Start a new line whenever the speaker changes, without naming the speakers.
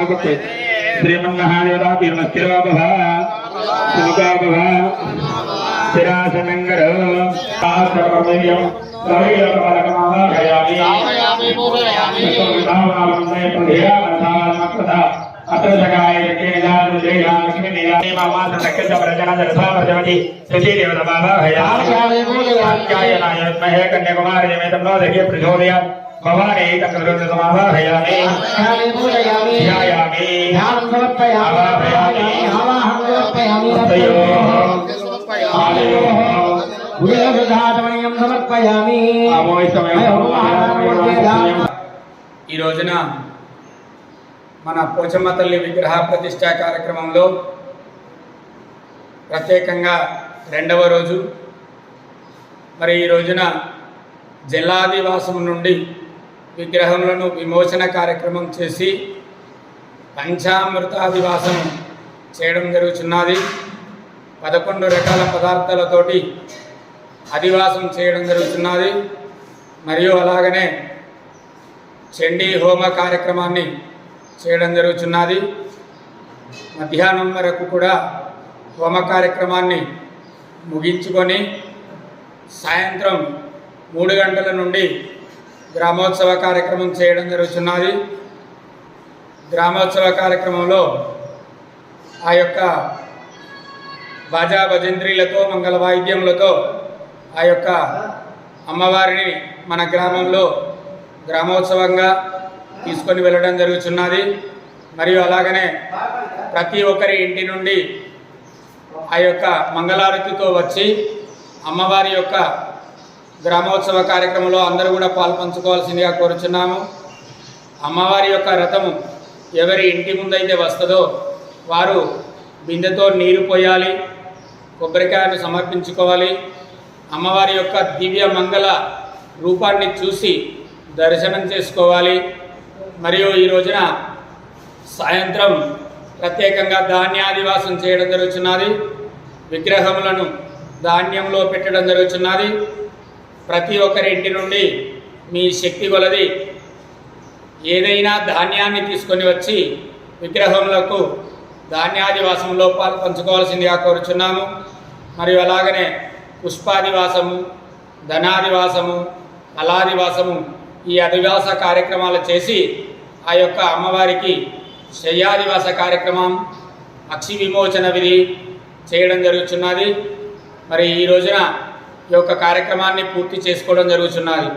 श्रीमन्महादेवता तीर्णस्थिरो भव सुमुखो भव स्थिरासनङ्गरो आश्रममेयं कवियपरकमाहयामि अत्रजगाय भवानी तत्समावाहयामि ध्यायामि ध्यानं समर्पयामि आवाहनं समर्पयामि समर्पयामि ఈ రోజున మన పోచమ్మ తల్లి విగ్రహ ప్రతిష్ఠా కార్యక్రమంలో ప్రత్యేకంగా రెండవ రోజు మరి ఈ రోజున జలాదివాసం నుండి విగ్రహములను విమోచన కార్యక్రమం చేసి పంచామృతాదివాసం చేయడం జరుగుతున్నది 11 రకాల పదార్థాలతోటి అదివాసం చేయడం జరుగుతున్నది మరియు అలాగనే చండీ హోమ కార్యక్రమాన్ని చేయడం జరుగుతున్నది మధ్యాహ్నం వరకు కూడా హోమ కార్యక్రమాన్ని ముగించుకొని సాయంత్రం 3 గంటల నుండి గ్రామోత్సవ కార్యక్రమం చేయడం జరుగుతున్నది గ్రామోత్సవ కార్యక్రమంలో ఆ యొక్క బాజా భజంత్రీలతో మంగళ వాయిద్యములతో ఆ యొక్క అమ్మవారిని మన గ్రామంలో గ్రామోత్సవంగా తీసుకొని వెళ్ళడం జరుగుతున్నది మరియు అలాగనే ప్రతి ఒక్కరి ఇంటి నుండి ఆ యొక్క మంగళారతితో వచ్చి అమ్మవారి యొక్క గ్రామోత్సవ కార్యక్రమంలో అందరూ కూడా పాల్పంచుకోవాల్సిందిగా కోరుచున్నాము అమ్మవారి యొక్క రథము ఎవరి ఇంటి ముందైతే వస్తుందో వారు బిందెతో నీరు పోయాలి కొబ్బరికాయను సమర్పించుకోవాలి అమ్మవారి యొక్క దివ్య మంగళ రూపాన్ని చూసి దర్శనం చేసుకోవాలి మరియు ఈ రోజున సాయంత్రం ప్రత్యేకంగా ధాన్యాదివాసం చేయడం జరుగుతున్నది విగ్రహములను ధాన్యంలో పెట్టడం జరుగుతున్నది ప్రతి ఒక్కరి ఇంటి నుండి మీ శక్తి కొలది ఏదైనా ధాన్యాన్ని తీసుకొని వచ్చి విగ్రహములకు ధాన్యాదివాసంలో పంచుకోవాల్సిందిగా కోరుచున్నాము మరియు అలాగనే పుష్పాదివాసము ధనాదివాసము ఫలాదివాసము ఈ అధివాస కార్యక్రమాలు చేసి ఆ యొక్క అమ్మవారికి శయ్యాదివాస కార్యక్రమం అక్షి విమోచన విధి చేయడం జరుగుతున్నది మరి ఈ రోజున ఈ యొక్క కార్యక్రమాన్ని పూర్తి చేసుకోవడం జరుగుతున్నది